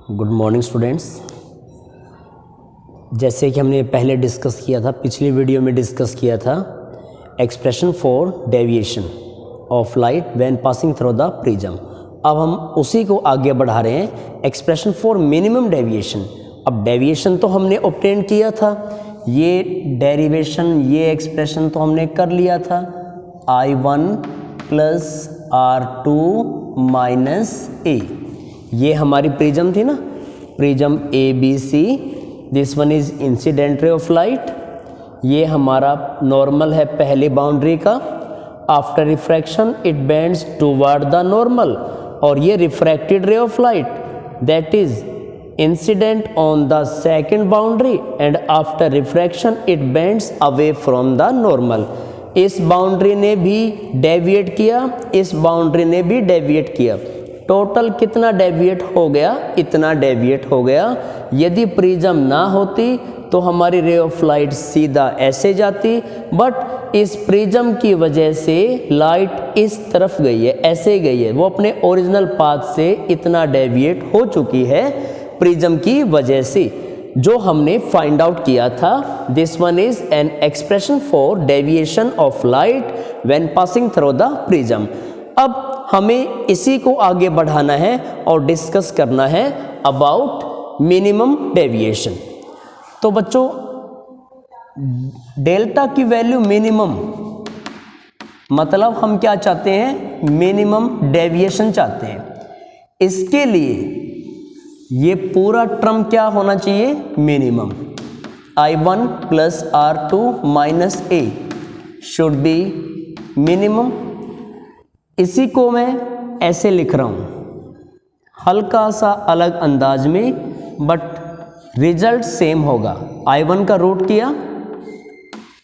Good morning students. जैसे कि हमने पहले डिस्कस किया था, पिछली वीडियो में डिस्कस किया था expression for deviation of light when passing through the prism. अब हम उसी को आगे बढ़ा रहे हैं, एक्सप्रेशन फॉर मिनिमम डेविएशन। अब डेविएशन तो हमने ऑब्टेन किया था, ये डेरिवेशन, ये एक्सप्रेशन तो हमने कर लिया था, I1 plus R2 minus A। ये हमारी प्रिज्म थी ना, prism ABC। This one is incident ray of light. ये हमारा नॉर्मल है पहली बाउंड्री का। After refraction it bends toward the normal. और ये refracted ray of light that is incident on the second boundary and after refraction it bends away from the normal. इस boundary ने भी डेविएट किया, इस बाउंड्री ने भी डेविएट किया। टोटल कितना डेविएट हो गया? इतना डेविएट हो गया। यदि प्रिज्म ना होती तो हमारी रे ऑफ लाइट सीधा ऐसे जाती, बट इस प्रिज्म की वजह से लाइट इस तरफ गई है, ऐसे गई है, वो अपने ओरिजिनल पाथ से इतना डेविएट हो चुकी है प्रिज्म की वजह से, जो हमने फाइंड आउट किया था। This one is an expression for deviation of light when passing through the prism. अब हमें इसी को आगे बढ़ाना है और डिस्कस करना है अबाउट मिनिमम डेविएशन। तो बच्चों, डेल्टा की वैल्यू मिनिमम, मतलब हम क्या चाहते हैं? मिनिमम डेविएशन चाहते हैं। इसके लिए ये पूरा टर्म क्या होना चाहिए? Minimum. I1 plus R2 minus A should be minimum. इसी को मैं ऐसे लिख रहा हूँ, हल्का सा अलग अंदाज में, बट रिजल्ट सेम होगा। I1 का रूट किया,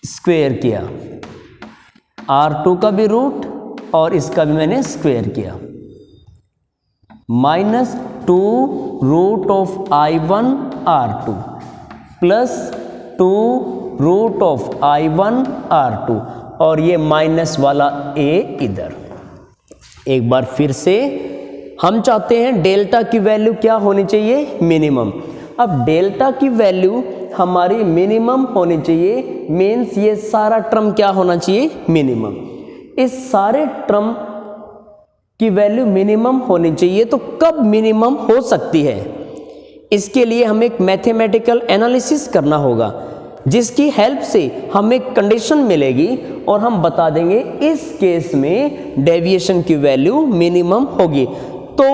स्क्वायर किया, R2 का भी रूट और इसका भी मैंने स्क्वायर किया, minus 2 root of I1 R2 plus 2 root of I1 R2, और ये माइनस वाला A इधर। एक बार फिर से हम चाहते हैं डेल्टा की वैल्यू क्या होनी चाहिए? मिनिमम। अब डेल्टा की वैल्यू हमारी मिनिमम होनी चाहिए, मीन्स ये सारा टर्म क्या होना चाहिए? मिनिमम। इस सारे टर्म की वैल्यू मिनिमम होनी चाहिए। तो कब मिनिमम हो सकती है? इसके लिए हमें एक मैथमेटिकल एनालिसिस करना होगा, जिसकी हेल्प से हमें कंडीशन मिलेगी और हम बता देंगे इस केस में डेविएशन की वैल्यू मिनिमम होगी। तो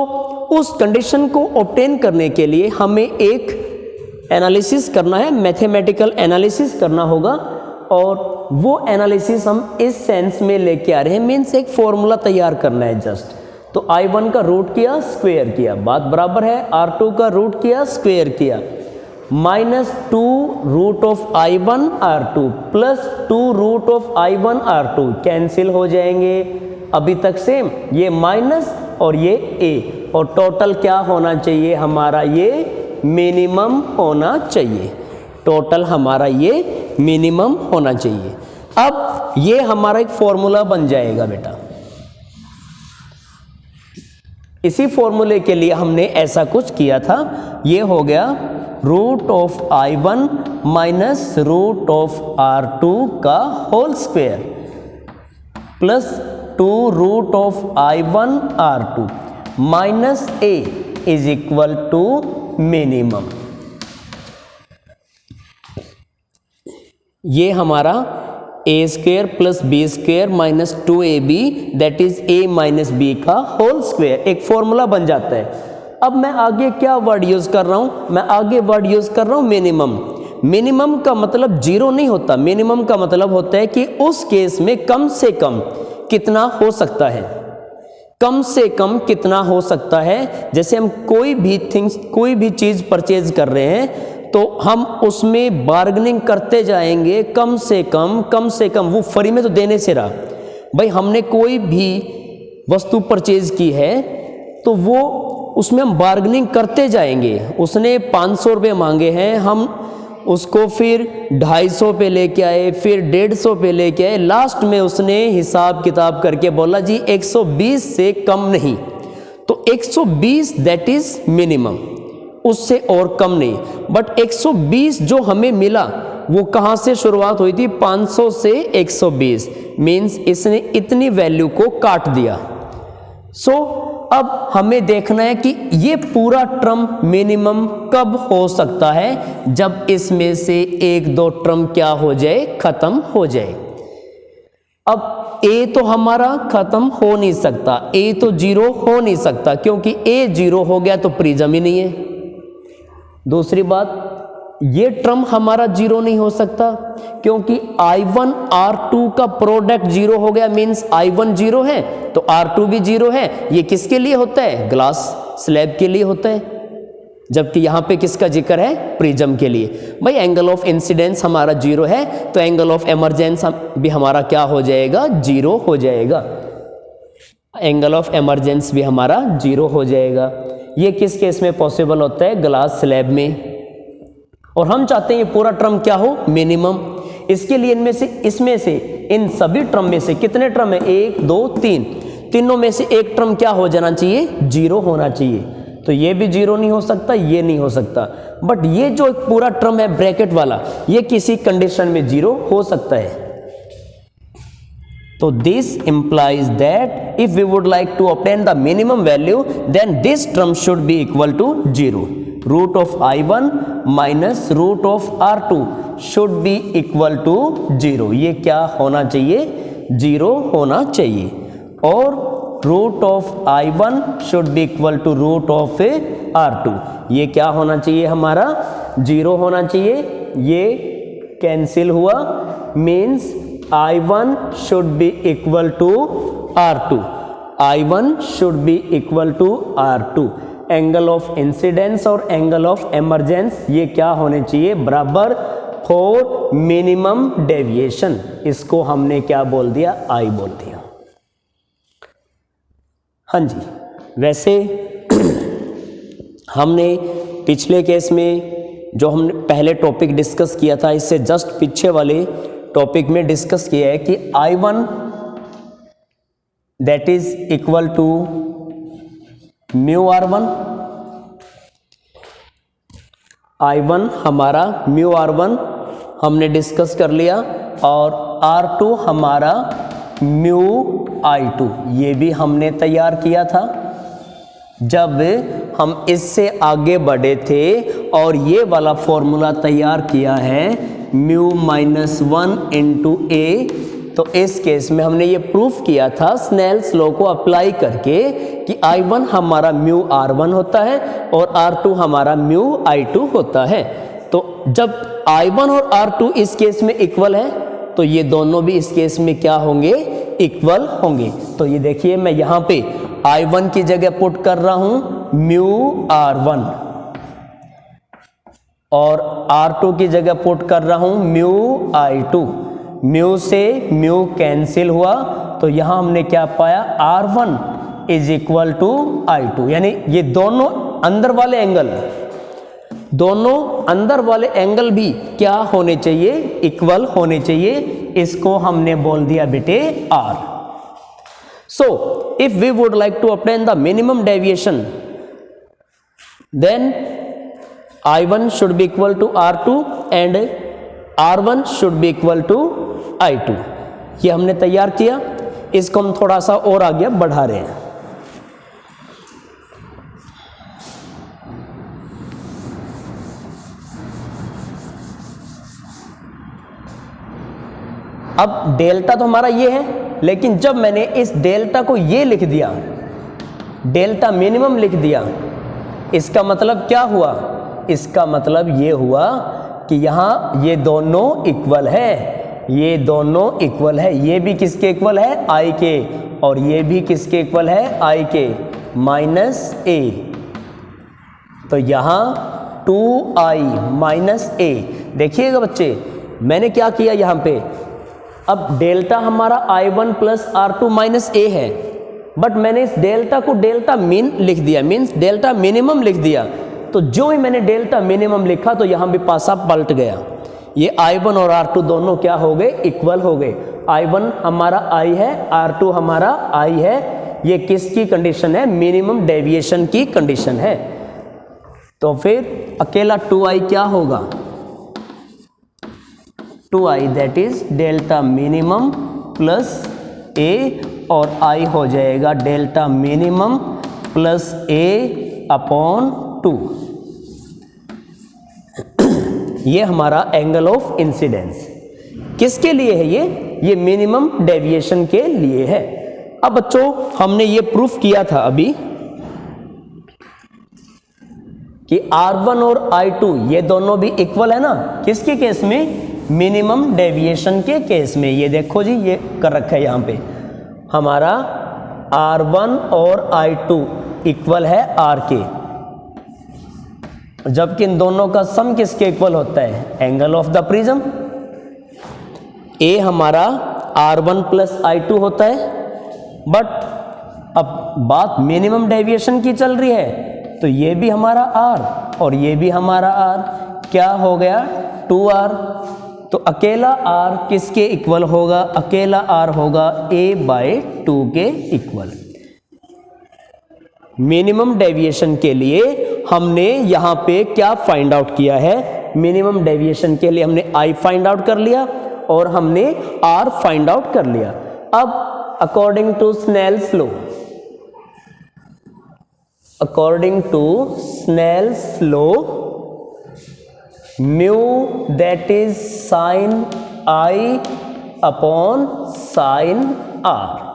उस कंडीशन को ऑब्टेन करने के लिए हमें एक एनालिसिस करना है, मैथमेटिकल एनालिसिस करना होगा, और वो एनालिसिस हम इस सेंस में लेके आ रहे हैं, मीन्स एक फॉर्मूला तैयार करना है जस्ट। तो I1 का रूट किया, स्क्वायर किया, बात बराबर है। R2 का रूट किया, स्क्वायर किया, minus 2 root of I1 R2 plus 2 root of I1 R2 cancel हो जाएंगे। अभी तक सेम, ये माइनस और ये A, और टोटल क्या होना चाहिए हमारा? ये मिनिमम होना चाहिए। टोटल हमारा ये मिनिमम होना चाहिए। अब ये हमारा एक फॉर्मूला बन जाएगा बेटा। इसी फॉर्मूले के लिए हमने ऐसा कुछ किया था। ये हो गया root of I1 minus root of R2 का whole square plus 2 root of I1 R2 minus A is equal to minimum. ये हमारा A square plus B square minus 2AB that is A minus B का whole square एक formula बन जाता है। अब मैं आगे क्या वर्ड यूज कर रहा हूं? मैं आगे वर्ड यूज कर रहा हूं मिनिमम। मिनिमम का मतलब जीरो नहीं होता, मिनिमम का मतलब होता है कि उस केस में कम से कम कितना हो सकता है, कम से कम कितना हो सकता है। जैसे हम कोई भी चीज परचेज कर रहे हैं तो हम उसमें बार्गेनिंग करते जाएंगे, कम से कम वो फ्री में तो देने से रहा। भाई हमने कोई भी वस्तु परचेज की है तो वो उसमें हम बार्गेनिंग करते जाएंगे। उसने 500 रुपये मांगे हैं, हम उसको फिर 250 पे लेके आए, फिर 150 पे लेके आए, लास्ट में उसने हिसाब किताब करके बोला जी 120 से कम नहीं। तो 120 दैट इज मिनिमम। उससे और कम नहीं। बट 120 जो हमें मिला वो कहाँ से शुरुआत हुई थी, 500 से 120, मीन्स इसने इतनी वैल्यू को काट दिया। सो अब हमें देखना है कि ये पूरा टर्म मिनिमम कब हो सकता है, जब इसमें से एक दो टर्म क्या हो जाए, खत्म हो जाए। अब ए तो हमारा खत्म हो नहीं सकता, ए तो जीरो हो नहीं सकता, क्योंकि ए जीरो हो गया तो प्रिज्म ही नहीं है। दूसरी बात, ये टर्म हमारा जीरो नहीं हो सकता, क्योंकि I1 R2 का प्रोडक्ट जीरो हो गया, मीन्स I1 जीरो है तो R2 भी जीरो है। ये किसके लिए होता है, ग्लास स्लैब के लिए होता है, जबकि यहां पे किसका जिक्र है, प्रिज्म के लिए। भाई एंगल ऑफ इंसिडेंस हमारा जीरो है तो एंगल ऑफ एमरजेंस भी हमारा क्या हो जाएगा, जीरो हो जाएगा। एंगल ऑफ एमरजेंस भी हमारा जीरो हो जाएगा। ये किस केस में पॉसिबल होता है, ग्लास स्लैब में। और हम चाहते हैं ये पूरा टर्म क्या हो, मिनिमम। इसके लिए इसमें से इन सभी टर्म में से कितने टर्म है, 1 2 3, तीनों में से एक टर्म क्या हो जाना चाहिए, जीरो होना चाहिए। तो ये भी जीरो नहीं हो सकता, ये नहीं हो सकता, बट ये जो एक पूरा टर्म है ब्रैकेट वाला, ये किसी कंडीशन में जीरो हो सकता है। तो this implies that if we would like to obtain the minimum value, then this term should be equal to 0. Root of I1 minus root of R2 should be equal to 0. ये क्या होना चाहिए, 0 होना चाहिए। और root of I1 should be equal to root of R2, ये क्या होना चाहिए, हमारा 0 होना चाहिए। ये कैंसिल हुआ, means I1 should be equal to R2, I1 should be equal to R2। Angle of incidence और एंगल ऑफ एमरजेंस ये क्या होने चाहिए, बराबर फॉर मिनिमम डेविएशन। इसको हमने क्या बोल दिया, I बोल दिया। हाँ जी, वैसे हमने पिछले केस में जो हमने पहले टॉपिक डिस्कस किया था, इससे जस्ट पीछे वाले टॉपिक में डिस्कस किया है कि I1 that is equal to mu R1, I1 हमारा म्यू R1 हमने डिस्कस कर लिया, और R2 हमारा म्यू I2 ये भी हमने तैयार किया था जब हम इससे आगे बढ़े थे, और ये वाला फॉर्मूला तैयार किया है म्यू -1 इंटू ए। तो इस केस में हमने ये प्रूफ किया था स्नेल्स लॉ को अप्लाई करके कि I1 हमारा म्यू R1 होता है और R2 हमारा म्यू I2 होता है। तो जब I1 और R2 इस केस में इक्वल है तो ये दोनों भी इस केस में क्या होंगे, इक्वल होंगे। तो ये देखिए मैं यहाँ पे I1 की जगह पुट कर रहा हूँ म्यू R1 और R2 की जगह पुट कर रहा हूँ म्यू I2। म्यू से म्यू कैंसिल हुआ तो यहाँ हमने क्या पाया, R1 is equal to I2, यानी ये दोनों अंदर वाले एंगल भी क्या होने चाहिए, इक्वल होने चाहिए। इसको हमने बोल दिया बेटे R। So if we would like to obtain the minimum deviation, then I1 should be equal to R2 and R1 should be equal to I2। ये हमने तैयार किया, इसको हम थोड़ा सा और आगे बढ़ा रहे हैं। अब डेल्टा तो हमारा ये है, लेकिन जब मैंने इस डेल्टा को ये लिख दिया, डेल्टा मिनिमम लिख दिया, इसका मतलब क्या हुआ, इसका मतलब ये हुआ कि यहाँ ये दोनों इक्वल है, ये दोनों इक्वल है। ये भी किसके इक्वल है, I के, और ये भी किसके इक्वल है, I के माइनस A। तो यहाँ 2I माइनस A। देखिएगा बच्चे मैंने क्या किया यहाँ पे, अब डेल्टा हमारा I1 plus R2 minus A है, बट मैंने इस डेल्टा को डेल्टा मिन लिख दिया, मीन्स डेल्टा मिनिमम लिख दिया। तो जो ही मैंने डेल्टा मिनिमम लिखा तो यहाँ भी पासा पलट गया, ये I1 और R2 दोनों क्या हो गए, इक्वल हो गए। I1 हमारा I है, R2 हमारा I है। ये किसकी कंडीशन है, मिनिमम डेविएशन की कंडीशन है। तो फिर अकेला 2i क्या होगा, 2i that is delta minimum plus a, और i हो जाएगा delta minimum plus a upon 2। ये हमारा एंगल ऑफ इंसिडेंस किसके लिए है, ये मिनिमम डेविएशन के लिए है। अब बच्चों हमने ये प्रूफ किया था अभी कि R1 और I2 ये दोनों भी इक्वल है ना, किसके केस में, मिनिमम डेविएशन के केस में। ये देखो जी, ये कर रखा है यहाँ पे, हमारा R1 और I2 इक्वल है R के, जबकि इन दोनों का सम किसके इक्वल होता है, एंगल ऑफ द प्रिज्म। ए हमारा R1 प्लस I2 होता है, बट अब बात मिनिमम डेविएशन की चल रही है, तो ये भी हमारा R और ये भी हमारा R, क्या हो गया 2R। तो अकेला R किसके इक्वल होगा, अकेला R होगा a/2 के इक्वल। मिनिमम डेविएशन के लिए हमने यहाँ पे क्या फाइंड आउट किया है, मिनिमम डेविएशन के लिए हमने I फाइंड आउट कर लिया और हमने R फाइंड आउट कर लिया। अब according to Snell's law, according to Snell's law, mu that is sine I upon sine R।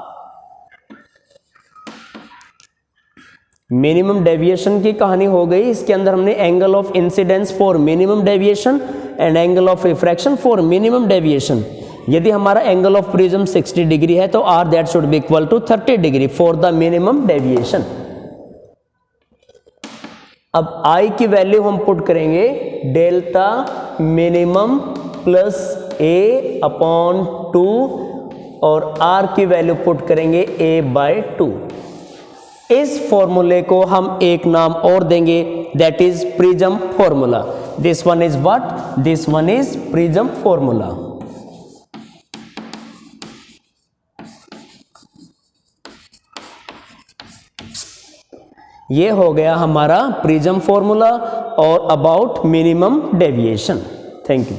Minimum deviation की कहानी हो गई, इसके अंदर हमने angle of incidence for minimum deviation and angle of refraction for minimum deviation. यदि हमारा angle of prism 60 degree है तो R that should be equal to 30 degree for the minimum deviation. अब I की वैल्यू हम पुट करेंगे delta minimum plus a upon 2 और R की वैल्यू पुट करेंगे a/2। इस फॉर्मूले को हम एक नाम और देंगे, that is prism formula. This one is what, this one is prism formula. ये हो गया हमारा प्रिज्म फॉर्मूला और about minimum deviation. Thank you.